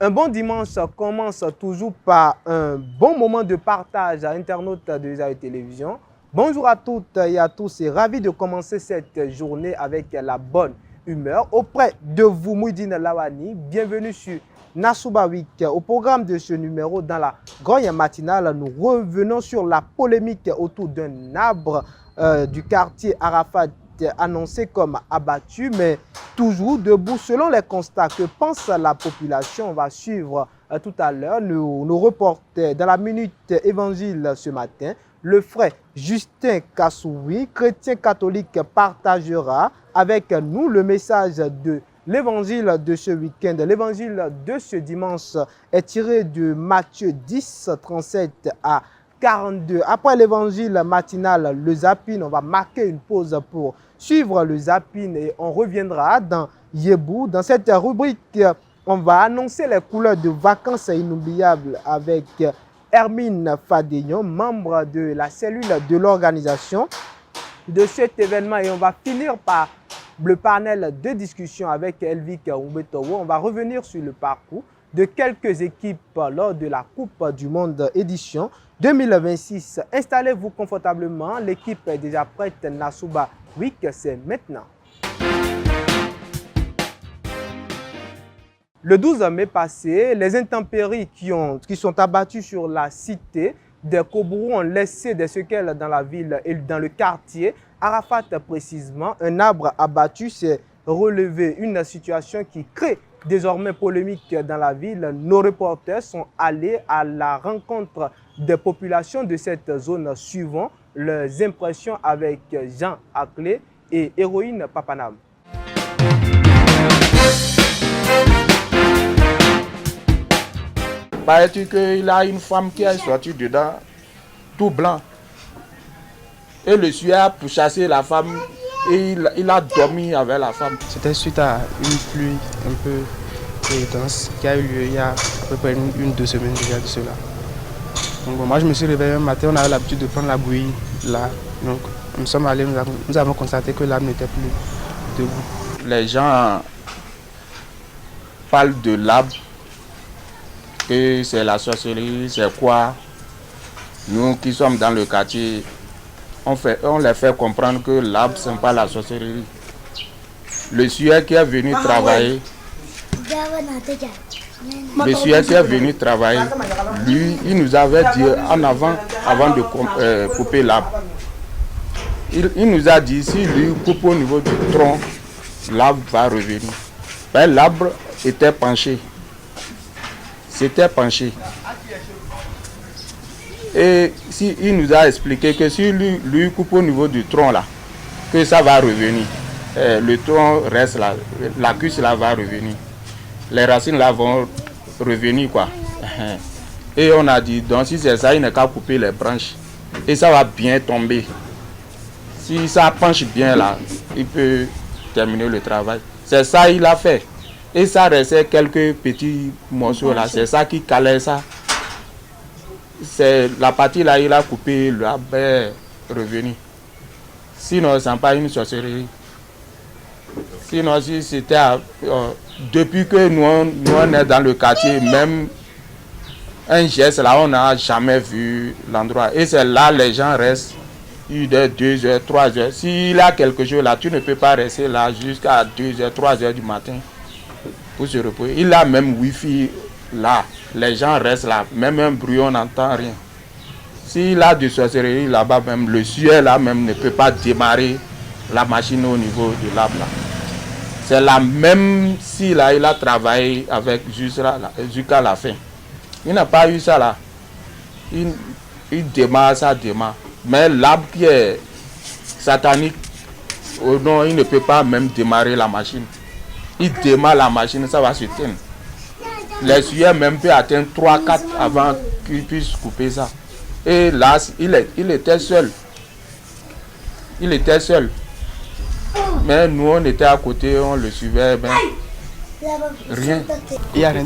Un bon dimanche commence toujours par un bon moment de partage à internautes de Isaïe Télévision. Bonjour à toutes et à tous et ravi de commencer cette journée avec la bonne humeur. Auprès de vous, Mouidine Lawani, bienvenue sur Nasouba Week. Au programme de ce numéro, dans la grogne matinale, nous revenons sur la polémique autour d'un arbre du quartier Arafat annoncé comme abattu, mais toujours debout. Selon les constats que pense la population, on va suivre tout à l'heure nos reporters dans la Minute Évangile ce matin. Le frère Justin Kassoui, chrétien catholique, partagera avec nous le message de l'évangile de ce week-end. L'évangile de ce dimanche est tiré de Matthieu 10, 37 à 42. Après l'évangile matinal, le zapping, on va marquer une pause pour suivre le zapping et on reviendra dans Yébou. Dans cette rubrique, on va annoncer les couleurs de vacances inoubliables avec Hermine Fadéignon, membre de la cellule de l'organisation de cet événement. Et on va finir par le panel de discussion avec Elvik Oubetowo. On va revenir sur le parcours de quelques équipes lors de la Coupe du Monde édition 2026. Installez-vous confortablement, l'équipe est déjà prête. Nasouba Week, c'est maintenant. Le 12 mai passé, les intempéries qui sont abattues sur la cité des Kobourou ont laissé des séquelles dans la ville et dans le quartier. Arafat précisément, un arbre abattu s'est relevé, une situation qui crée désormais polémique dans la ville. Nos reporters sont allés à la rencontre des populations de cette zone suivant leurs impressions avec Jean Aclé et Héroïne Papanam. Paraît-il qu'il a une femme qui est sortie dedans, tout blanc. Et le sueur a pourchassé la femme et il a dormi avec la femme. C'était suite à une pluie un peu intense qui a eu lieu il y a à peu près une 2 semaines déjà de cela. Donc bon, moi je me suis réveillé un matin, on avait l'habitude de prendre la bouillie là. Donc nous sommes allés, nous avons constaté que l'arbre n'était plus debout. Les gens parlent de l'arbre, que c'est la sorcellerie, c'est quoi. Nous qui sommes dans le quartier, on les fait comprendre que l'arbre, ce n'est pas la sorcellerie. Le sueur qui est venu travailler, lui, il nous avait dit avant de couper l'arbre. Il nous a dit, si lui coupe au niveau du tronc, l'arbre va revenir. L'arbre était penché. C'était penché. Et si, il nous a expliqué que si lui coupe au niveau du tronc là, que ça va revenir. Le tronc reste là, la cuisse là va revenir. Les racines là vont revenir quoi. Et on a dit, donc si c'est ça, il n'a qu'à couper les branches. Et ça va bien tomber. Si ça penche bien là, il peut terminer le travail. C'est ça qu'il a fait. Et ça restait quelques petits morceaux là, c'est ça qui calait ça. C'est la partie là, il a coupé, l'arbre est revenu. Sinon, ce n'est pas une sorcellerie. Sinon, si c'était depuis que nous on est dans le quartier, même un geste là, on n'a jamais vu l'endroit. Et c'est là les gens restent 1 heure, 2 heures, 3 heures. S'il y a quelque chose là, tu ne peux pas rester là jusqu'à 2 heures, 3 heures du matin pour se reposer. Il a même wifi là. Les gens restent là. Même un bruit, on n'entend rien. S'il a de sorcellerie là-bas, même le sueur là même ne peut pas démarrer la machine au niveau de l'arbre là. C'est la même si là, il a travaillé avec jusqu'à la fin. Il n'a pas eu ça là. Il démarre, ça démarre. Mais l'arbre qui est satanique, oh non, il ne peut pas même démarrer la machine. Il démarre la machine, ça va se teindre. Les sueurs même peut atteindre 3-4 avant qu'il puisse couper ça. Et là, il était seul. Il était seul. Mais nous, on était à côté, on le suivait. Ben, rien. Il n'y a rien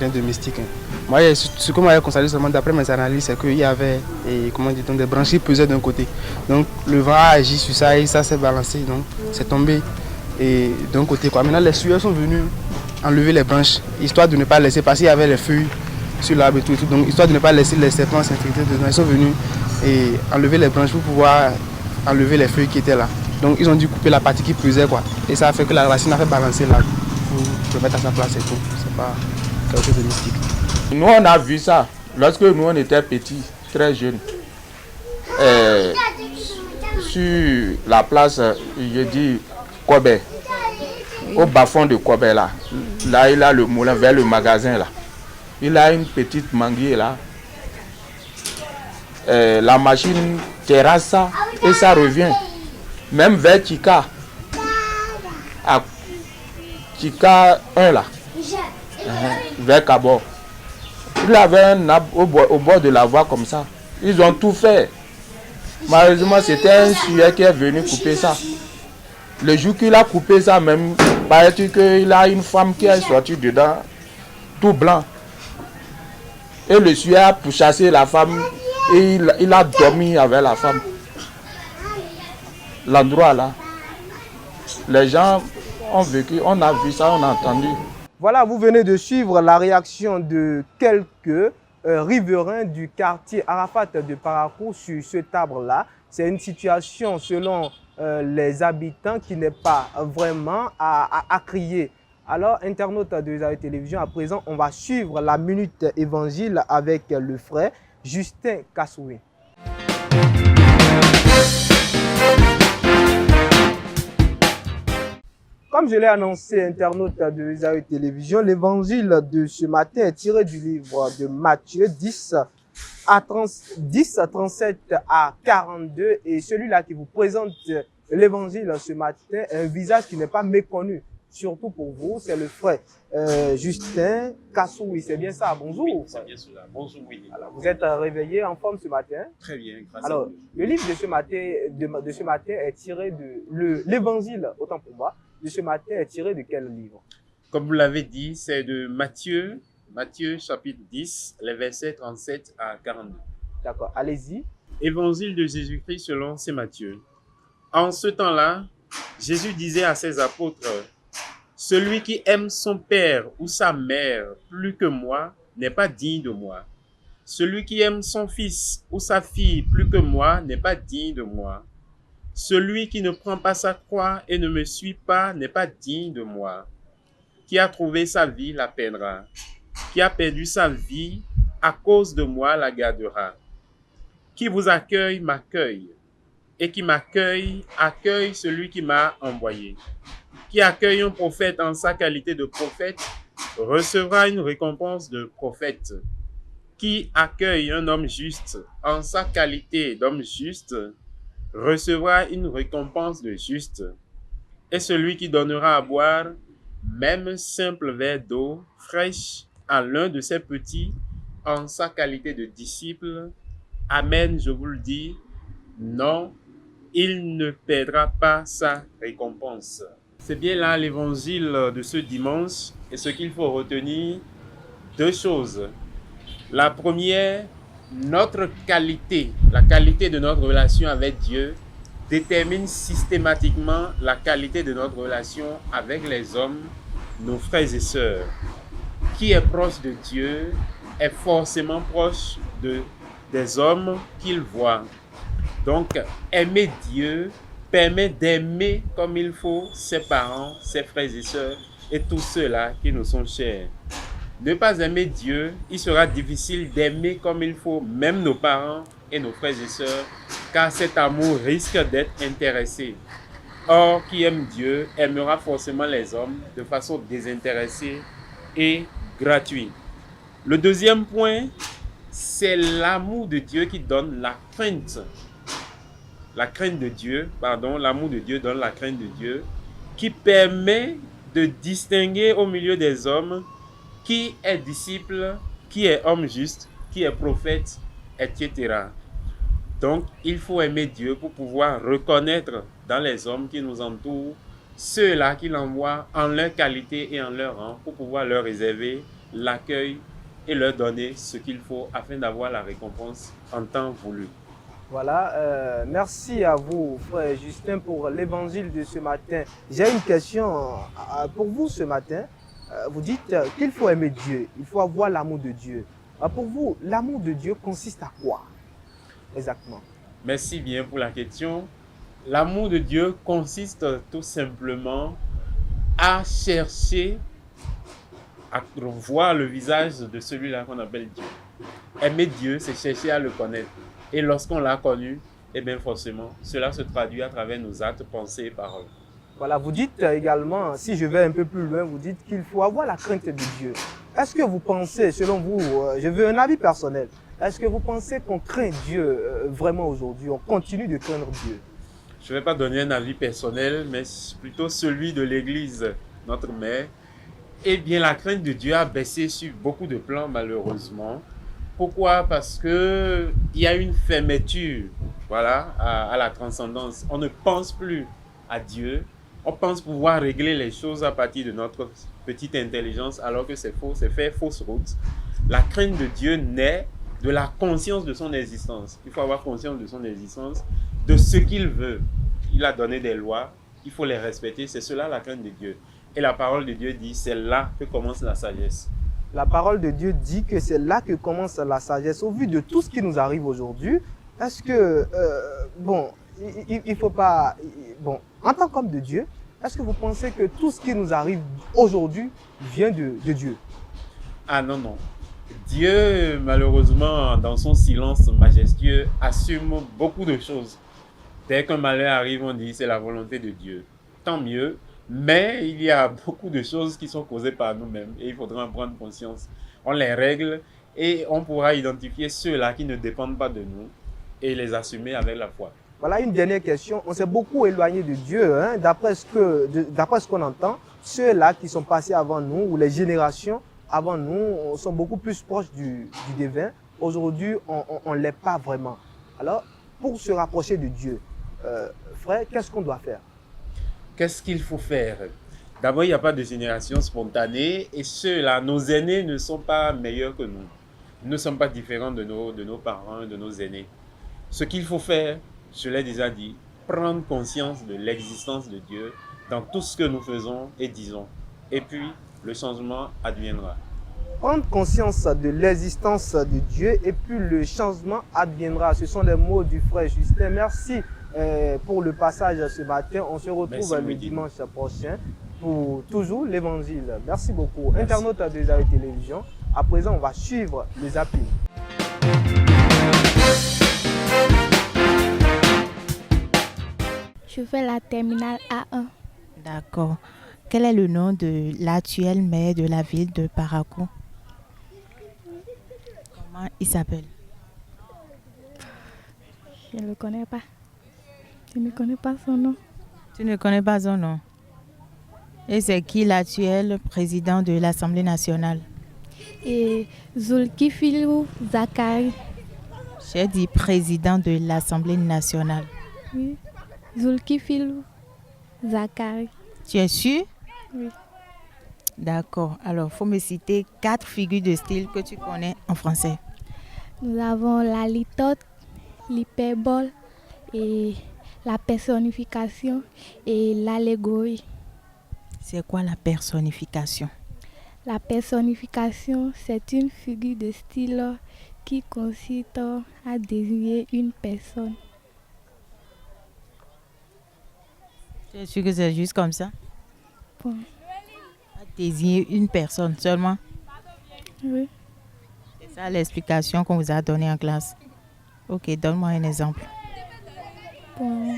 de mystique. Hein. Moi, ce que moi j'ai constaté seulement d'après mes analyses, c'est qu'il y avait des branches qui pesaient d'un côté. Donc le vent a agi sur ça et ça s'est balancé. Donc c'est tombé d'un côté. Quoi. Maintenant, les sueurs sont venus enlever les branches, histoire de ne pas laisser, parce qu'il y avait les feuilles sur l'arbre et tout, donc histoire de ne pas laisser les serpents s'infecter dedans. Ils sont venus et enlever les branches pour pouvoir enlever les feuilles qui étaient là. Donc ils ont dû couper la partie qui pesait, quoi. Et ça a fait que la racine a fait balancer l'arbre pour remettre à sa place et tout. C'est pas quelque chose de mystique. Nous, on a vu ça lorsque nous, on était petits, très jeunes. Sur la place, je dis Kobe, au bas-fond de Kobe, là il a le moulin vers le magasin, là. Il a une petite manguier, là. La machine terrasse ça et ça revient. Même vers Chika, à Chika 1, là, vers Kabor. Il avait un arbre au bord de la voie comme ça. Ils ont tout fait. Malheureusement, c'était un sujet qui est venu couper ça. Le jour qu'il a coupé ça, même, paraît-il qu'il a une femme qui est sortie dedans, tout blanc. Et le sujet a pourchassé la femme et il a dormi avec la femme. L'endroit là, les gens ont vécu, on a vu ça, on a entendu. Voilà, vous venez de suivre la réaction de quelques riverains du quartier Arafat de Parakou sur cet arbre-là. C'est une situation, selon les habitants, qui n'est pas vraiment à crier. Alors, internautes de Zayo Télévision, à présent, on va suivre la minute évangile avec le frère Justin Kassoui. Comme je l'ai annoncé, internautes de Zayo Télévision, l'évangile de ce matin est tiré du livre de Matthieu 10, 37 à 42. Et celui-là qui vous présente l'évangile ce matin, un visage qui n'est pas méconnu, surtout pour vous, c'est le frère Justin Kassoui. C'est bien ça, bonjour. Oui, c'est bien cela. Bonjour, Willy. Alors, vous êtes réveillé en forme ce matin? Très bien, grâce Alors, à Dieu. le livre de ce matin est tiré de l'évangile, autant pour moi, de ce matin est tiré de quel livre? Comme vous l'avez dit, c'est de Matthieu chapitre 10, les versets 37 à 42. D'accord, allez-y. Évangile de Jésus-Christ selon saint Matthieu. En ce temps-là, Jésus disait à ses apôtres, « Celui qui aime son père ou sa mère plus que moi n'est pas digne de moi. Celui qui aime son fils ou sa fille plus que moi n'est pas digne de moi. Celui qui ne prend pas sa croix et ne me suit pas n'est pas digne de moi. Qui a trouvé sa vie la perdra. Qui a perdu sa vie à cause de moi la gardera. Qui vous accueille m'accueille. Et qui m'accueille accueille celui qui m'a envoyé. Qui accueille un prophète en sa qualité de prophète recevra une récompense de prophète. Qui accueille un homme juste en sa qualité d'homme juste recevra une récompense de juste. Et celui qui donnera à boire, même simple verre d'eau fraîche, à l'un de ses petits, en sa qualité de disciple, amen, je vous le dis, non, il ne perdra pas sa récompense. C'est bien là l'évangile de ce dimanche, et ce qu'il faut retenir, deux choses. La première, notre qualité, la qualité de notre relation avec Dieu détermine systématiquement la qualité de notre relation avec les hommes, nos frères et sœurs. Qui est proche de Dieu est forcément proche des hommes qu'il voit. Donc, aimer Dieu permet d'aimer comme il faut ses parents, ses frères et sœurs et tous ceux-là qui nous sont chers. Ne pas aimer Dieu, il sera difficile d'aimer comme il faut même nos parents et nos frères et sœurs, car cet amour risque d'être intéressé. Or, qui aime Dieu aimera forcément les hommes de façon désintéressée et gratuite. Le deuxième point, c'est l'amour de Dieu qui donne la crainte. L'amour de Dieu donne la crainte de Dieu, qui permet de distinguer au milieu des hommes qui est disciple, qui est homme juste, qui est prophète, etc. Donc, il faut aimer Dieu pour pouvoir reconnaître dans les hommes qui nous entourent ceux-là qu'il envoie en leur qualité et en leur rang pour pouvoir leur réserver l'accueil et leur donner ce qu'il faut afin d'avoir la récompense en temps voulu. Voilà, merci à vous, frère Justin, pour l'évangile de ce matin. J'ai une question pour vous ce matin. vous dites qu'il faut aimer Dieu, il faut avoir l'amour de Dieu. Pour vous, l'amour de Dieu consiste à quoi exactement? Merci bien pour la question. L'amour de Dieu consiste tout simplement à chercher à voir le visage de celui-là qu'on appelle Dieu. Aimer Dieu, c'est chercher à le connaître. Et lorsqu'on l'a connu, eh bien forcément, cela se traduit à travers nos actes, pensées et paroles. Voilà, vous dites également, si je vais un peu plus loin, vous dites qu'il faut avoir la crainte de Dieu. Est-ce que vous pensez, selon vous, je veux un avis personnel, est-ce que vous pensez qu'on craint Dieu vraiment aujourd'hui, on continue de craindre Dieu? Je ne vais pas donner un avis personnel, mais plutôt celui de l'Église, notre mère. Eh bien, la crainte de Dieu a baissé sur beaucoup de plans, malheureusement. Pourquoi? Parce qu'il y a une fermeture, voilà, à la transcendance. On ne pense plus à Dieu. On pense pouvoir régler les choses à partir de notre petite intelligence, alors que c'est faux, c'est faire fausse route. La crainte de Dieu naît de la conscience de son existence. Il faut avoir conscience de son existence, de ce qu'il veut. Il a donné des lois, il faut les respecter. C'est cela la crainte de Dieu. Et la parole de Dieu dit, c'est là que commence la sagesse. La parole de Dieu dit que c'est là que commence la sagesse. Au vu de tout ce qui nous arrive aujourd'hui, est-ce que, il faut pas... Bon, en tant qu'homme de Dieu, est-ce que vous pensez que tout ce qui nous arrive aujourd'hui vient de Dieu? Ah non, non. Dieu, malheureusement, dans son silence majestueux, assume beaucoup de choses. Dès qu'un malheur arrive, on dit c'est la volonté de Dieu. Tant mieux, mais il y a beaucoup de choses qui sont causées par nous-mêmes et il faudra en prendre conscience. On les règle et on pourra identifier ceux-là qui ne dépendent pas de nous et les assumer avec la foi. Voilà une dernière question. On s'est beaucoup éloigné de Dieu, hein, d'après ce qu'on entend. Ceux-là qui sont passés avant nous, ou les générations avant nous, sont beaucoup plus proches du divin. Aujourd'hui, on ne l'est pas vraiment. Alors, pour se rapprocher de Dieu, frère, qu'est-ce qu'on doit faire? Qu'est-ce qu'il faut faire? D'abord, il n'y a pas de génération spontanée et ceux-là, nos aînés ne sont pas meilleurs que nous. Nous ne sommes pas différents de nos parents, de nos aînés. Ce qu'il faut faire, je l'ai déjà dit, prendre conscience de l'existence de Dieu dans tout ce que nous faisons et disons. Et puis, le changement adviendra. Prendre conscience de l'existence de Dieu et puis le changement adviendra. Ce sont les mots du frère Justin. Merci pour le passage ce matin. On se retrouve le dimanche prochain pour toujours l'évangile. Merci beaucoup. Merci. Internautes de Zaï Télévision. À présent, on va suivre les zappings. Je fais la terminale A1. D'accord. Quel est le nom de l'actuel maire de la ville de Parakou? Comment il s'appelle? Je ne le connais pas. Je ne connais pas son nom. Tu ne connais pas son nom? Et c'est qui l'actuel président de l'Assemblée nationale? Et Zulkifilou Zakari. J'ai dit président de l'Assemblée nationale. Oui. Zulkifilou Zakari. Tu es sûr? Oui. D'accord. Alors, il faut me citer 4 figures de style que tu connais en français. Nous avons la litote, l'hyperbole, et la personnification et l'allégorie. C'est quoi la personnification? La personnification, c'est une figure de style qui consiste à désigner une personne. Tu es sûr que c'est juste comme ça? Bon. À désigner une personne seulement? Oui. C'est ça l'explication qu'on vous a donnée en classe. Ok, donne-moi un exemple. Bon.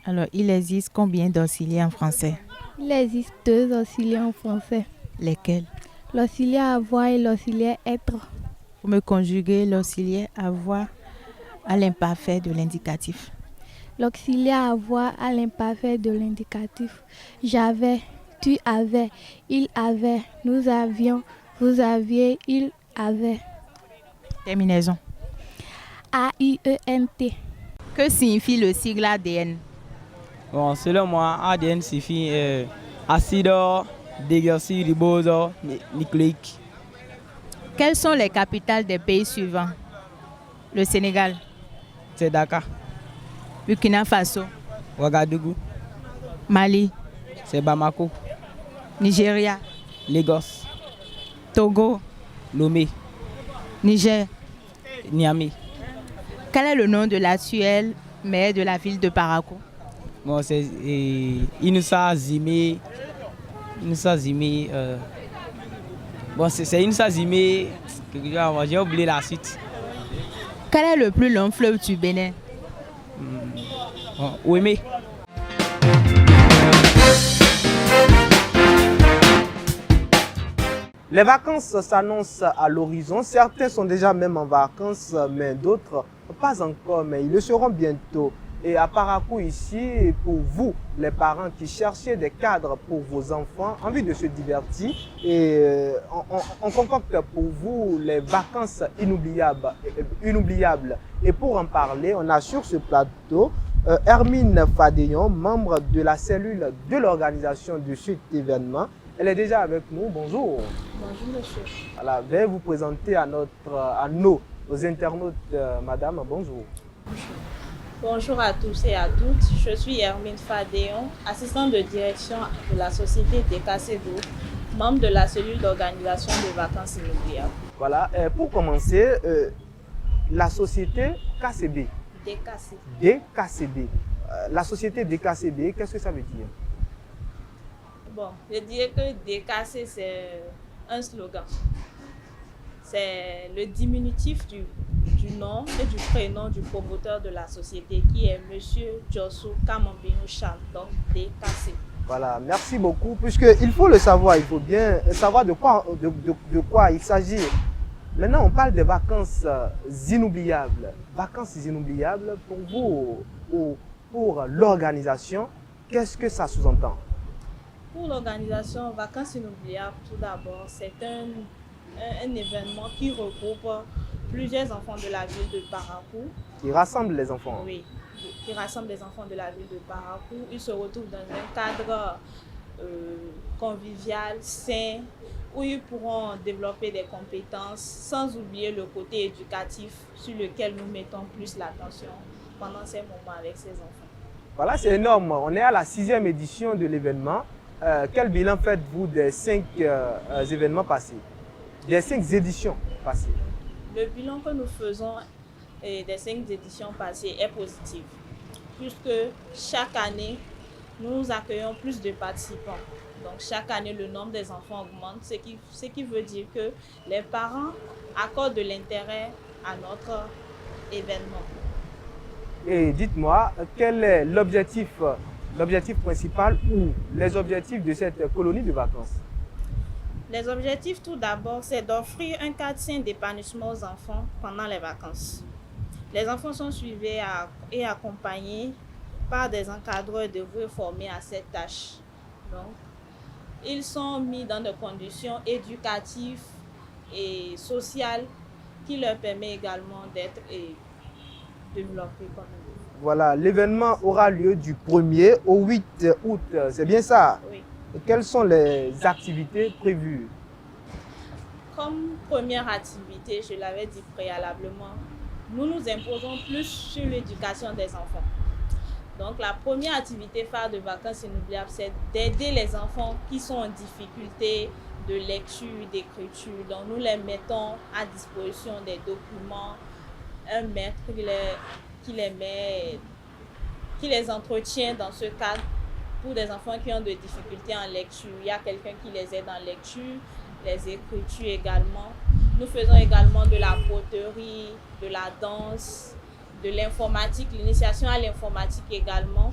Alors, il existe combien d'auxiliaires en français? Il existe 2 auxiliaires en français. Lesquels? L'auxiliaire avoir et l'auxiliaire être. Vous me conjuguez l'auxiliaire avoir à l'imparfait de l'indicatif. L'auxiliaire avoir à l'imparfait de l'indicatif. J'avais, tu avais, il avait, nous avions, vous aviez, il avait. Terminaison. AIENT. Que signifie le sigle ADN? Bon, selon moi, ADN signifie acide désoxyribonucléique. Quelles sont les capitales des pays suivants? Le Sénégal. C'est Dakar. Burkina Faso. Ouagadougou. Mali. C'est Bamako. Nigeria. Lagos. Togo. Lomé. Niger. Niamey. Quel est le nom de l'actuel maire de la ville de Parakou? Bon, c'est Inoussa Zimé. Inoussa Zimé. Bon, c'est Inoussa Zimé. J'ai oublié la suite. Quel est le plus long fleuve du Bénin? Ouémé. Les vacances s'annoncent à l'horizon. Certains sont déjà même en vacances, mais d'autres pas encore, mais ils le seront bientôt. Et à Parakou ici, pour vous, les parents qui cherchez des cadres pour vos enfants, envie de se divertir, et on concocte pour vous les vacances inoubliables. Et pour en parler, on a sur ce plateau Hermine Fadéon, membre de la cellule de l'organisation de cet événement. Elle est déjà avec nous. Bonjour. Bonjour, monsieur. Voilà, veuillez vous présenter à nos internautes. Madame, bonjour. Bonjour à tous et à toutes. Je suis Hermine Fadéon, assistante de direction de la société DKC Group, membre de la cellule d'organisation des vacances inoubliables. Voilà, pour commencer, la société KCB. DKC. DKCB. La société DKCB, qu'est-ce que ça veut dire? Bon, je dirais que DKC, c'est un slogan. C'est le diminutif du nom et du prénom du promoteur de la société qui est Monsieur Jossou Kamambino Cham, donc DKC. Voilà, merci beaucoup. Puisqu'il faut le savoir, il faut bien savoir de quoi il s'agit. Maintenant, on parle des vacances inoubliables. Vacances inoubliables pour vous ou pour l'organisation, qu'est-ce que ça sous-entend? Pour l'organisation Vacances inoubliables, tout d'abord, c'est un événement qui regroupe plusieurs enfants de la ville de Parakou. Qui rassemble les enfants? Oui, qui rassemble les enfants de la ville de Parakou. Ils se retrouvent dans un cadre convivial, sain, où ils pourront développer des compétences sans oublier le côté éducatif sur lequel nous mettons plus l'attention pendant ces moments avec ces enfants. Voilà, c'est énorme. On est à la 6e édition de l'événement. Quel bilan faites-vous des 5 événements passés, des 5 éditions passées? Le bilan que nous faisons des 5 éditions passées est positif, puisque chaque année, nous accueillons plus de participants. Donc chaque année, le nombre des enfants augmente, ce qui veut dire que les parents accordent de l'intérêt à notre événement. Et dites-moi, quel est l'objectif principal ou les objectifs de cette colonie de vacances? Les objectifs, tout d'abord, c'est d'offrir un cadre sain d'épanouissement aux enfants pendant les vacances. Les enfants sont suivis et accompagnés par des encadreurs dévoués formés à cette tâche. Donc, ils sont mis dans des conditions éducatives et sociales qui leur permettent également d'être développés comme nous. Voilà, l'événement aura lieu du 1er au 8 août, c'est bien ça? Oui. Et quelles sont les activités prévues? Comme première activité, je l'avais dit préalablement, nous nous imposons plus sur l'éducation des enfants. Donc la première activité phare de Vacances inoubliables, c'est d'aider les enfants qui sont en difficulté de lecture, d'écriture. Donc nous les mettons à disposition des documents, un maître qui les entretient dans ce cadre. Pour des enfants qui ont des difficultés en lecture, il y a quelqu'un qui les aide en lecture, les écritures également. Nous faisons également de la poterie, de la danse, de l'informatique, l'initiation à l'informatique également.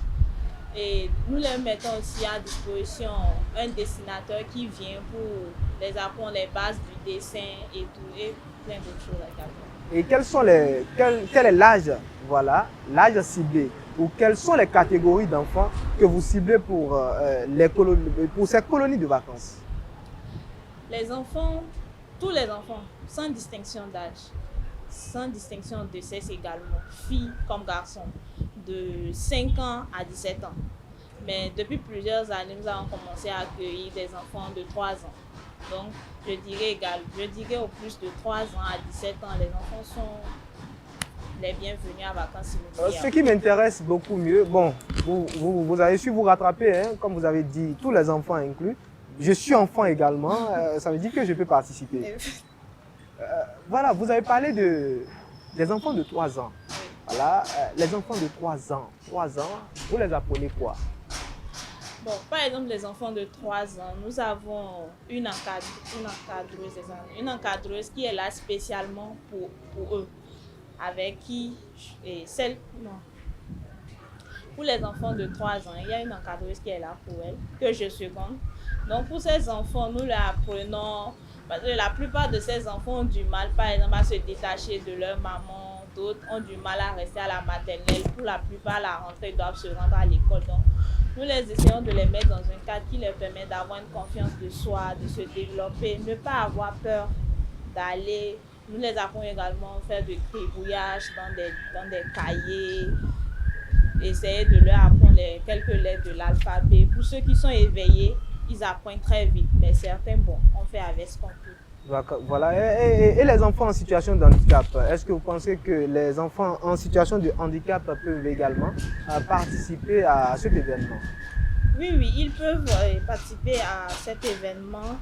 Et nous les mettons aussi à disposition un dessinateur qui vient pour les apprendre les bases du dessin et tout, et plein d'autres choses également. Et quel est l'âge, voilà, l'âge ciblé, ou quelles sont les catégories d'enfants que vous ciblez pour ces colonies de vacances? Les enfants, tous les enfants, sans distinction d'âge, sans distinction de sexe également, filles comme garçons, de 5 ans à 17 ans. Mais depuis plusieurs années, nous avons commencé à accueillir des enfants de 3 ans. Donc, je dirais au plus de 3 ans à 17 ans, les enfants sont les bienvenus à vacances inoubliables. Ce qui m'intéresse beaucoup mieux, bon, vous avez su vous rattraper, hein, comme vous avez dit, tous les enfants inclus. Je suis enfant également, ça veut dire que je peux participer. Voilà, vous avez parlé des enfants de 3 ans. Voilà, les enfants de 3 ans, vous les apprenez quoi? Bon, par exemple, les enfants de 3 ans, nous avons une encadreuse qui est là spécialement pour eux, avec qui, et celle, non. Pour les enfants de 3 ans, il y a une encadreuse qui est là pour elle, que je seconde. Donc pour ces enfants, nous leur apprenons, parce que la plupart de ces enfants ont du mal, par exemple, à se détacher de leur maman, d'autres ont du mal à rester à la maternelle. Pour la plupart, à la rentrée, ils doivent se rendre à l'école. Donc, nous les essayons de les mettre dans un cadre qui leur permet d'avoir une confiance de soi, de se développer, ne pas avoir peur d'aller. Nous les apprenons également à faire du gribouillage dans des cahiers, essayer de leur apprendre quelques lettres de l'alphabet. Pour ceux qui sont éveillés, ils apprennent très vite, mais certains, bon, on fait avec ce qu'on peut. Voilà. Et les enfants en situation de handicap, est-ce que vous pensez que les enfants en situation de handicap peuvent également participer à cet événement? Oui, ils peuvent participer à cet événement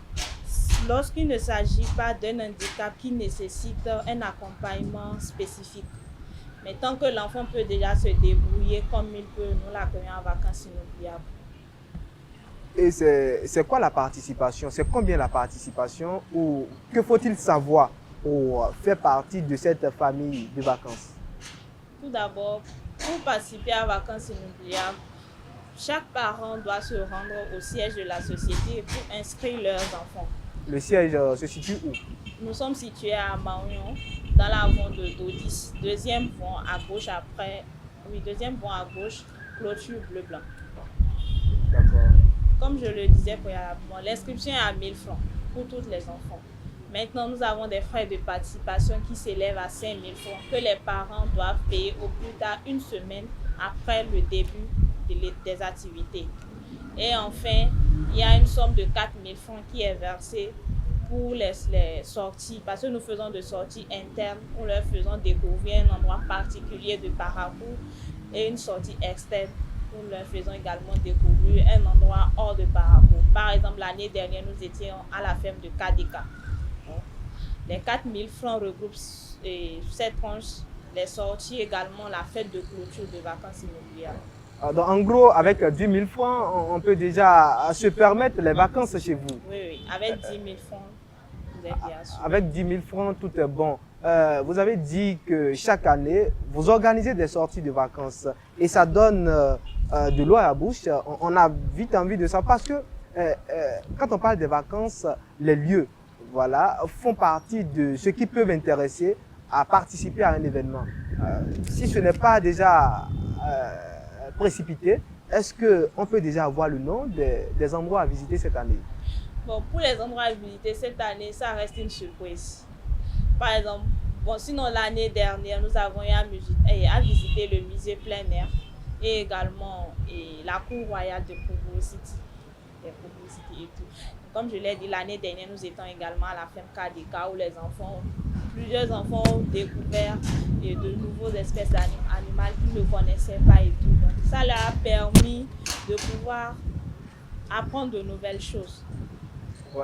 lorsqu'il ne s'agit pas d'un handicap qui nécessite un accompagnement spécifique. Mais tant que l'enfant peut déjà se débrouiller comme il peut, nous l'accueillons en vacances inoubliables. Et c'est quoi la participation? C'est combien la participation? Ou que faut-il savoir pour faire partie de cette famille de vacances? Tout d'abord, pour participer à vacances inoubliables, chaque parent doit se rendre au siège de la société pour inscrire leurs enfants. Le siège se situe où? Nous sommes situés à Maunion, dans la vente de Dodis. Deuxième vent à gauche après. Oui, deuxième vent à gauche, clôture bleu-blanc. D'accord. Comme je le disais préalablement, l'inscription est à 1000 francs pour tous les enfants. Maintenant, nous avons des frais de participation qui s'élèvent à 5000 francs que les parents doivent payer au plus tard une semaine après le début des activités. Et enfin, il y a une somme de 4000 francs qui est versée pour les sorties, parce que nous faisons des sorties internes, nous leur faisons découvrir un endroit particulier de Parakou, et une sortie externe, nous leur faisons également découvrir un endroit hors de Parakou. Par exemple, l'année dernière, nous étions à la ferme de Kadeka. Les 4000 francs regroupent cette tranche, les sorties également, la fête de clôture de vacances inoubliables. Donc, en gros, avec 10 000 francs, on peut déjà se permettre les vacances chez vous. Oui, avec 10 000 francs, vous êtes bien sûr. Avec 10 000 francs, tout est bon. Vous avez dit que chaque année, vous organisez des sorties de vacances et ça donne de l'eau à la bouche. On a vite envie de ça parce que quand on parle des vacances, les lieux voilà, font partie de ce qui peut intéresser à participer à un événement. Si ce n'est pas déjà précipité, est-ce qu'on peut déjà avoir le nom des endroits à visiter cette année? Bon, pour les endroits à visiter cette année, ça reste une surprise. Par exemple, bon, sinon l'année dernière, nous avons eu à visiter le musée plein air et également la cour royale de Kougou City. Et tout. Comme je l'ai dit, l'année dernière, nous étions également à la ferme Kadeka où plusieurs enfants ont découvert de nouveaux espèces animales qu'ils ne connaissaient pas et tout. Donc, ça leur a permis de pouvoir apprendre de nouvelles choses.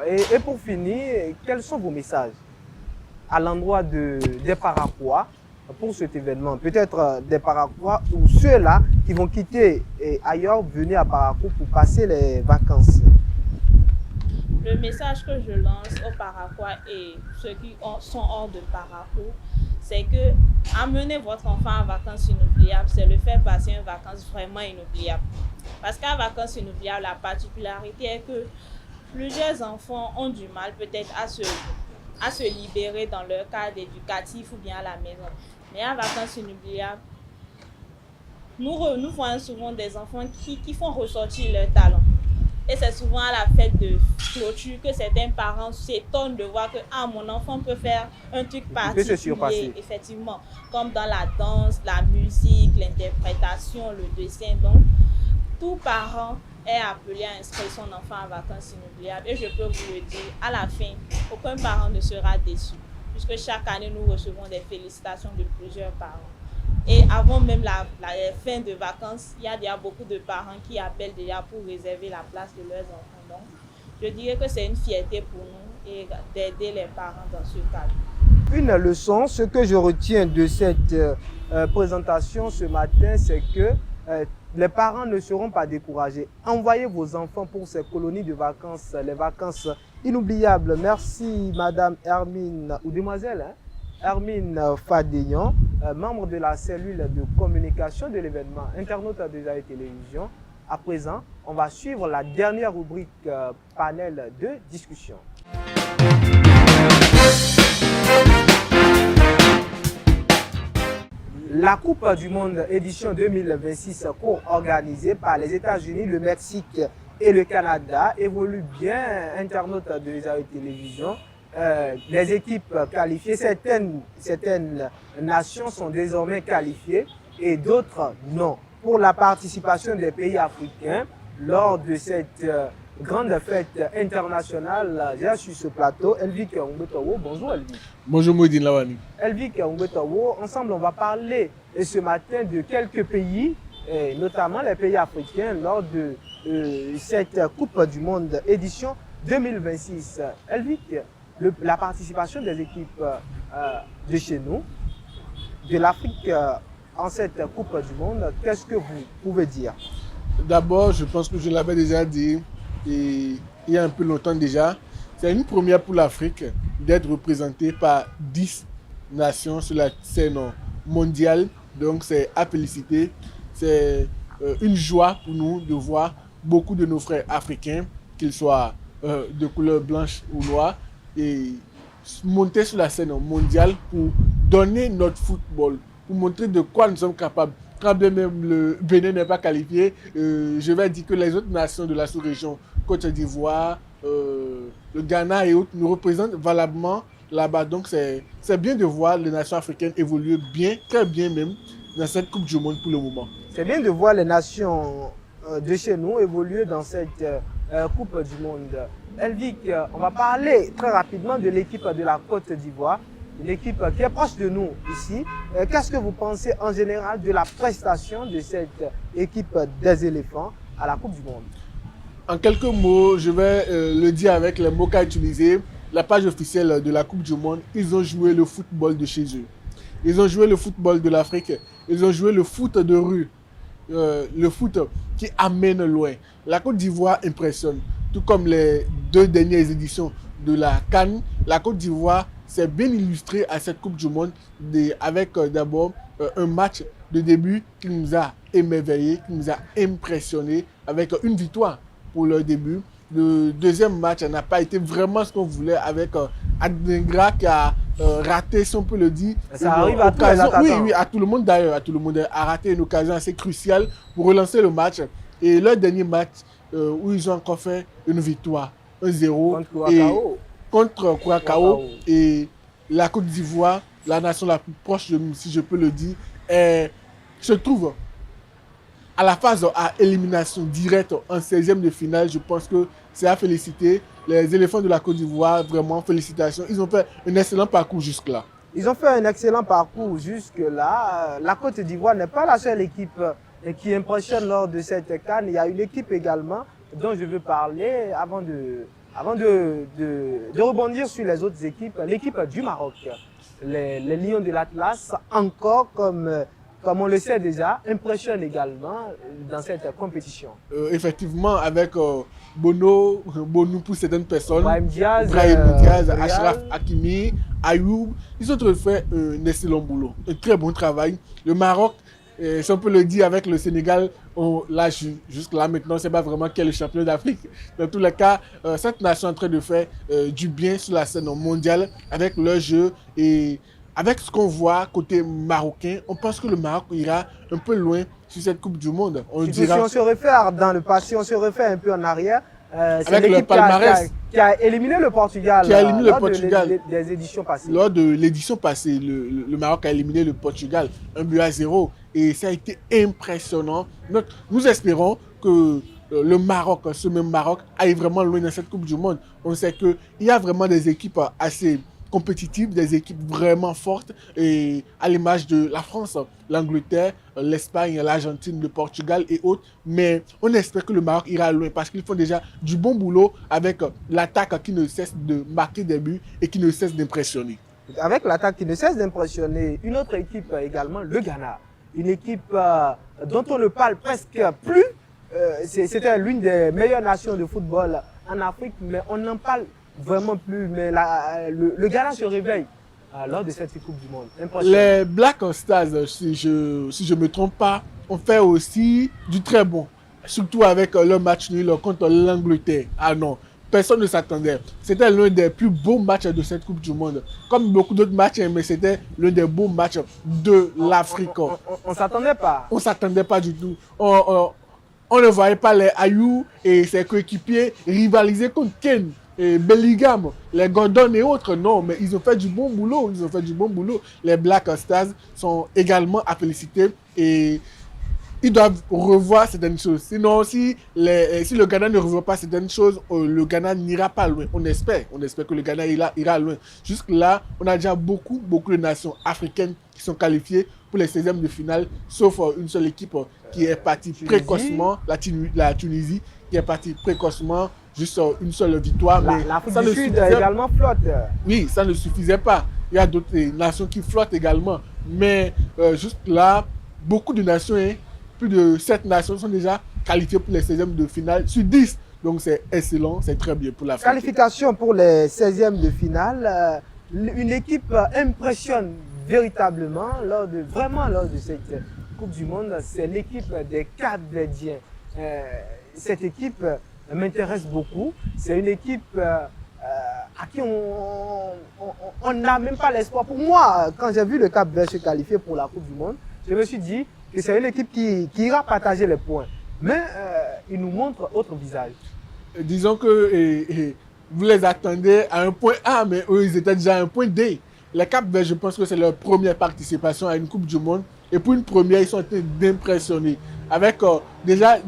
Et pour finir, quels sont vos messages à l'endroit des Parakois pour cet événement? Peut-être des Parakois ou ceux-là qui vont quitter ailleurs, venir à Parakou pour passer les vacances. Le message que je lance aux Parakois et ceux qui sont hors de Parakou, c'est que amener votre enfant en vacances inoubliables, c'est le faire passer une vacance vraiment inoubliable. Parce qu'en vacances inoubliables, la particularité est que plusieurs enfants ont du mal peut-être à se libérer dans leur cadre éducatif ou bien à la maison. Mais en vacances inoubliables, nous voyons souvent des enfants qui font ressortir leur talent. Et c'est souvent à la fête de clôture que certains parents s'étonnent de voir que mon enfant peut faire un truc particulier, effectivement, comme dans la danse, la musique, l'interprétation, le dessin. Donc, tout parent est appelé à inscrire son enfant en vacances inoubliables. Et je peux vous le dire, à la fin, aucun parent ne sera déçu, puisque chaque année, nous recevons des félicitations de plusieurs parents. Et avant même la fin de vacances, il y a déjà beaucoup de parents qui appellent déjà pour réserver la place de leurs enfants. Donc, je dirais que c'est une fierté pour nous et d'aider les parents dans ce cadre. Une leçon, ce que je retiens de cette présentation ce matin, c'est que les parents ne seront pas découragés. Envoyez vos enfants pour ces colonies de vacances, les vacances inoubliables. Merci Madame Hermine, ou demoiselle, Hermine Fadéyan, membre de la cellule de communication de l'événement Internaute de Zaï Télévision. À présent, on va suivre la dernière rubrique panel de discussion. La Coupe du Monde édition 2026, co-organisée par les États-Unis, le Mexique et le Canada, évolue bien. Internaute de Zaï Télévision. Les équipes qualifiées, certaines nations sont désormais qualifiées et d'autres non. Pour la participation des pays africains lors de cette grande fête internationale, j'ai sur ce plateau Elvik Ongbetowo. Bonjour Elvik. Bonjour Moudine Lawani. Elvik Ongbetowo, ensemble on va parler ce matin de quelques pays, notamment les pays africains lors de cette Coupe du Monde édition 2026. Elvik, la participation des équipes de chez nous, de l'Afrique en cette Coupe du Monde, qu'est-ce que vous pouvez dire? D'abord, je pense que je l'avais déjà dit il y a un peu longtemps déjà, c'est une première pour l'Afrique d'être représentée par 10 nations sur la scène mondiale. Donc c'est à féliciter. C'est une joie pour nous de voir beaucoup de nos frères africains, qu'ils soient de couleur blanche ou noire, et monter sur la scène mondiale pour donner notre football, pour montrer de quoi nous sommes capables. Quand bien même le Bénin n'est pas qualifié, je vais dire que les autres nations de la sous-région, Côte d'Ivoire, le Ghana et autres, nous représentent valablement là-bas. Donc c'est bien de voir les nations africaines évoluer bien, très bien même, dans cette Coupe du Monde pour le moment. C'est bien de voir les nations de chez nous évoluer dans cette Coupe du Monde. Elvik, on va parler très rapidement de l'équipe de la Côte d'Ivoire, une équipe qui est proche de nous ici. Qu'est-ce que vous pensez en général de la prestation de cette équipe des éléphants à la Coupe du Monde? En quelques mots, je vais le dire avec les mots qu'a utilisé la page officielle de la Coupe du Monde. Ils ont joué le football de chez eux. Ils ont joué le football de l'Afrique. Ils ont joué le foot de rue. Le foot qui amène loin. La Côte d'Ivoire impressionne. Tout comme les 2 dernières éditions de la CAN, la Côte d'Ivoire s'est bien illustrée à cette Coupe du Monde avec d'abord un match de début qui nous a émerveillés, qui nous a impressionnés avec une victoire pour leur début. Le deuxième match n'a pas été vraiment ce qu'on voulait avec Adingra qui a raté, si on peut le dire. Ça arrive à tous les attaquants. Oui, à tout le monde d'ailleurs. À tout le monde a raté une occasion assez cruciale pour relancer le match. Et leur dernier match, où ils ont encore fait une victoire, 1-0 contre Curaçao. Et la Côte d'Ivoire, la nation la plus proche de nous, si je peux le dire, se trouve à la phase à élimination directe en 16e de finale. Je pense que c'est à féliciter. Les éléphants de la Côte d'Ivoire, vraiment félicitations. Ils ont fait un excellent parcours jusque-là. Ils ont fait un excellent parcours jusque-là. La Côte d'Ivoire n'est pas la seule équipe qui impressionne lors de cette CAN. Il y a une équipe également dont je veux parler avant de rebondir sur les autres équipes. L'équipe du Maroc, les Lions de l'Atlas, encore comme on le sait déjà, impressionne également dans cette compétition. Effectivement, avec Bono pour certaines personnes, Brahim Diaz, Achraf Hakimi, Ayoub, ils ont tous fait un excellent boulot, un très bon travail. Le Maroc, si on peut le dire avec le Sénégal, là jusque-là maintenant, c'est pas vraiment qui est le champion d'Afrique. Dans tous les cas, cette nation est en train de faire du bien sur la scène mondiale avec leur jeu et avec ce qu'on voit côté marocain, on pense que le Maroc ira un peu loin sur cette Coupe du Monde. Si on se réfère dans le passé, on se réfère un peu en arrière, c'est l'équipe qui a éliminé le Portugal, des éditions passées. Lors de l'édition passée, le Maroc a éliminé le Portugal 1-0 et ça a été impressionnant. Donc, nous espérons que le Maroc, ce même Maroc, aille vraiment loin dans cette Coupe du Monde. On sait qu'il y a vraiment des équipes assez compétitives, des équipes vraiment fortes, et à l'image de la France, l'Angleterre, l'Espagne, l'Argentine, le Portugal et autres. Mais on espère que le Maroc ira loin parce qu'ils font déjà du bon boulot avec l'attaque qui ne cesse de marquer des buts et qui ne cesse d'impressionner. Avec l'attaque qui ne cesse d'impressionner, une autre équipe également, le Ghana. Une équipe dont on ne parle presque plus. C'était l'une des meilleures nations de football en Afrique, mais on n'en parle vraiment plus. Mais le Ghana se réveille lors de cette Coupe du Monde. Les Black Stars, si je ne me trompe pas, ont fait aussi du très bon. Surtout avec leur match nul contre l'Angleterre. Ah non, personne ne s'attendait. C'était l'un des plus beaux matchs de cette Coupe du Monde. Comme beaucoup d'autres matchs, mais c'était l'un des beaux matchs de l'Afrique. On ne s'attendait pas. On ne s'attendait pas du tout. On ne voyait pas les Ayou et ses coéquipiers rivaliser contre Kane et Bellingham, les Gordon et autres. Non, mais ils ont fait du bon boulot. Ils ont fait du bon boulot. Les Black Stars sont également à féliciter et ils doivent revoir certaines choses. Sinon, si le Ghana ne revoit pas certaines choses, le Ghana n'ira pas loin. On espère que le Ghana ira loin. Jusque-là, on a déjà beaucoup de nations africaines qui sont qualifiées pour les 16e de finale, sauf une seule équipe qui est partie précocement, la Tunisie, qui est partie précocement, juste une seule victoire. Mais l'Afrique du Sud également flotte. Oui, ça ne suffisait pas. Il y a d'autres nations qui flottent également. Mais juste là, beaucoup de nations, plus de 7 nations sont déjà qualifiées pour les 16e de finale sur 10. Donc c'est excellent, c'est très bien pour l'Afrique. Qualification pour les 16e de finale. Une équipe impressionne véritablement lors de cette Coupe du Monde, c'est l'équipe des Cap-Verdiens. Cette équipe m'intéresse beaucoup. C'est une équipe à qui on n'a même pas l'espoir. Pour moi, quand j'ai vu le Cap-Vert se qualifier pour la Coupe du Monde, je me suis dit que c'est une équipe qui ira partager les points. Mais il nous montre autre visage. Disons que vous les attendez à un point A, mais eux, ils étaient déjà à un point D. Les Cap-Vert, je pense que c'est leur première participation à une Coupe du Monde. Et pour une première, ils sont en train d'impressionner. Avec déjà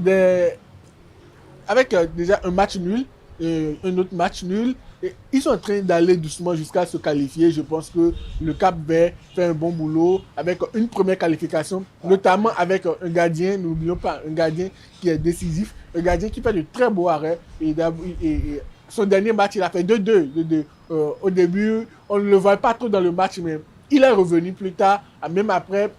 un match nul, un autre match nul. Et ils sont en train d'aller doucement jusqu'à se qualifier. Je pense que le Cap-Vert fait un bon boulot avec une première qualification, notamment avec un gardien, n'oublions pas, un gardien qui est décisif, un gardien qui fait de très beaux arrêts. Et son dernier match, il a fait 2-2. Au début, on ne le voit pas trop dans le match, mais il est revenu plus tard, même après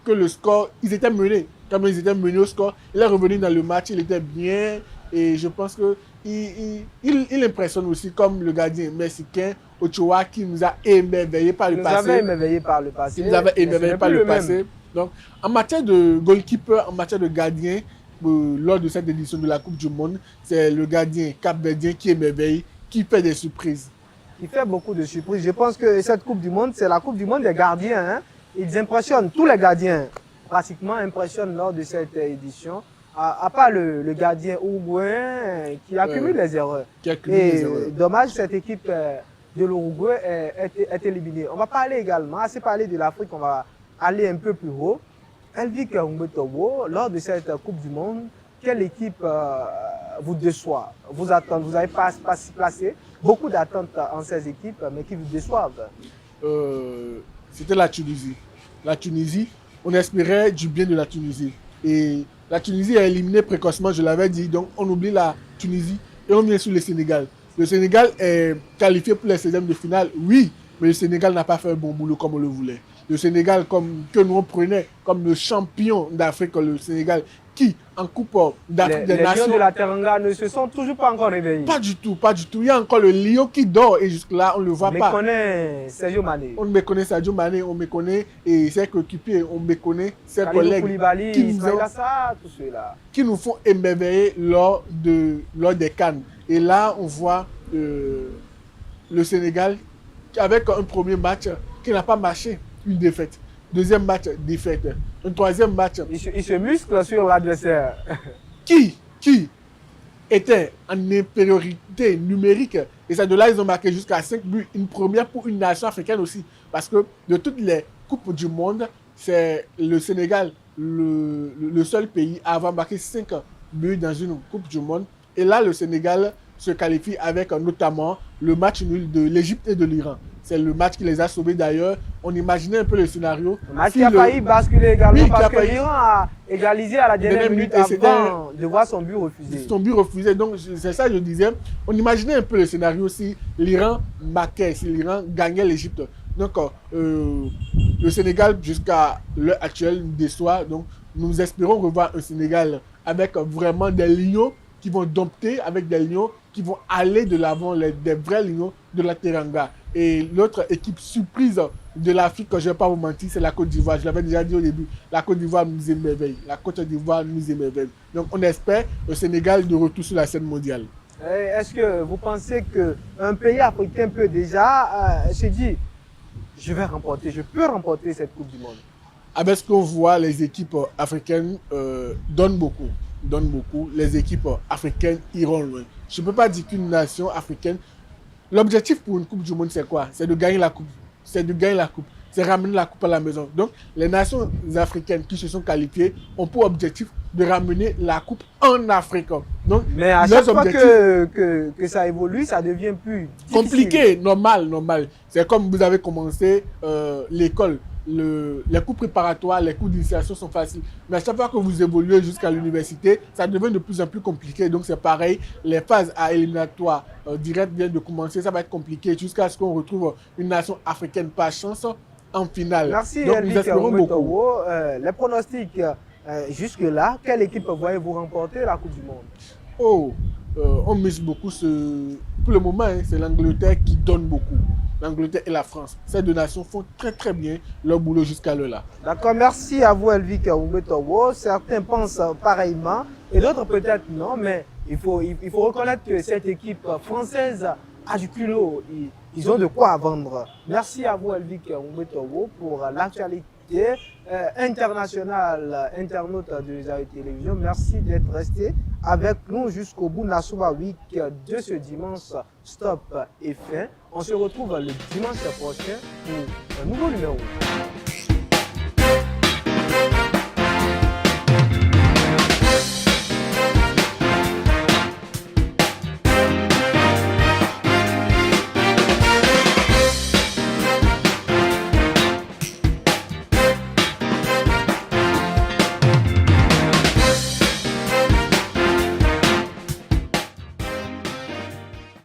que le score, ils étaient menés. Comme ils étaient menés au score, il est revenu dans le match, il était bien. Et je pense qu'il impressionne aussi comme le gardien mexicain Ochoa qui nous a émerveillés par le passé. Donc, en matière de goalkeeper, en matière de gardien, lors de cette édition de la Coupe du Monde, c'est le gardien cap-verdien qui émerveille, qui fait des surprises. Il fait beaucoup de surprises. Je pense que cette Coupe du Monde, c'est la Coupe du Monde des gardiens. Hein? Ils impressionnent, tous les gardiens pratiquement impressionnent lors de cette édition. À part le gardien uruguayen qui accumule les erreurs. Dommage, cette équipe de l'Uruguay est éliminée. On va parler également, assez parler de l'Afrique, on va aller un peu plus haut. Elvik Mbetowo, lors de cette Coupe du Monde, quelle équipe vous déçoit? Vous n'avez pas placé beaucoup d'attentes en ces équipes, mais qui vous déçoivent? C'était la Tunisie. La Tunisie, on espérait du bien de la Tunisie. Et la Tunisie a éliminé précocement, je l'avais dit, donc on oublie la Tunisie et on vient sur le Sénégal. Le Sénégal est qualifié pour les 16e de finale, oui, mais le Sénégal n'a pas fait un bon boulot comme on le voulait. Le Sénégal, que nous on prenait comme le champion d'Afrique, le Sénégal, qui, en Coupe d'Afrique des Nations... Les Lions de la Teranga ne se sont toujours pas encore réveillés. Pas du tout. Il y a encore le lion qui dort et jusque-là, on ne le voit pas. On méconnaît Sadio Mané. On méconnaît Sadio Mané, on méconnaît ses coéquipiers, on méconnaît ses collègues qui nous font émerveiller lors des CAN. Et là, on voit le Sénégal avec un premier match qui n'a pas marché, une défaite. Deuxième match, défaite. Un troisième match. Il se muscle sur l'adversaire. Qui était en infériorité numérique. Et c'est de là ils ont marqué jusqu'à 5 buts. Une première pour une nation africaine aussi. Parce que de toutes les coupes du monde, c'est le Sénégal, le seul pays à avoir marqué 5 buts dans une coupe du monde. Et là, le Sénégal se qualifie avec notamment le match nul de l'Égypte et de l'Iran. C'est le match qui les a sauvés d'ailleurs. On imaginait un peu le scénario. Le match qui a failli basculer également Oui, parce que l'Iran a égalisé à la dernière minute avant de voir son but refusé. Son but refusé. Donc c'est ça que je disais. On imaginait un peu le scénario si l'Iran marquait, si l'Iran gagnait l'Égypte. Donc le Sénégal jusqu'à l'heure actuelle nous déçoit. Donc nous espérons revoir un Sénégal avec vraiment des lions qui vont dompter, avec des lions qui vont aller de l'avant, des vrais lions de la Teranga. Et l'autre équipe surprise de l'Afrique, je ne vais pas vous mentir, c'est la Côte d'Ivoire. Je l'avais déjà dit au début, la Côte d'Ivoire nous émerveille. La Côte d'Ivoire nous émerveille. Donc on espère le Sénégal de retour sur la scène mondiale. Est-ce que vous pensez qu'un pays africain peut déjà se dire je peux remporter cette Coupe du Monde? Avec ce qu'on voit, les équipes africaines donnent beaucoup. Les équipes africaines iront loin. Je ne peux pas dire qu'une nation africaine... L'objectif pour une Coupe du Monde, c'est quoi? C'est de gagner la Coupe. C'est ramener la Coupe à la maison. Donc, les nations africaines qui se sont qualifiées ont pour objectif de ramener la Coupe en Afrique. Donc, mais à chaque fois que ça évolue, ça devient plus difficile. Compliqué, normal. C'est comme vous avez commencé l'école. Les cours préparatoires, les cours d'initiation sont faciles. Mais à chaque fois que vous évoluez jusqu'à l'université, ça devient de plus en plus compliqué. Donc c'est pareil, les phases à éliminatoires directes viennent de commencer. Ça va être compliqué jusqu'à ce qu'on retrouve une nation africaine par chance en finale. Merci, donc nous espérons beaucoup. Les pronostics jusque-là, quelle équipe voyez-vous remporter la Coupe du Monde? On mise beaucoup pour le moment, c'est l'Angleterre qui donne beaucoup. L'Angleterre et la France. Ces deux nations font très bien leur boulot jusqu'à là. D'accord, merci à vous Elvik Oumbetowo. Certains pensent pareillement et d'autres peut-être non, mais il faut reconnaître que cette équipe française a du culot. Ils ont de quoi vendre. Merci à vous Elvik Oumbetowo pour l'actualité internationale, internaute de Isaïe Télévision. Merci d'être resté avec nous jusqu'au bout. Nasuba Week de ce dimanche, stop et fin. On se retrouve le dimanche prochain pour un nouveau numéro.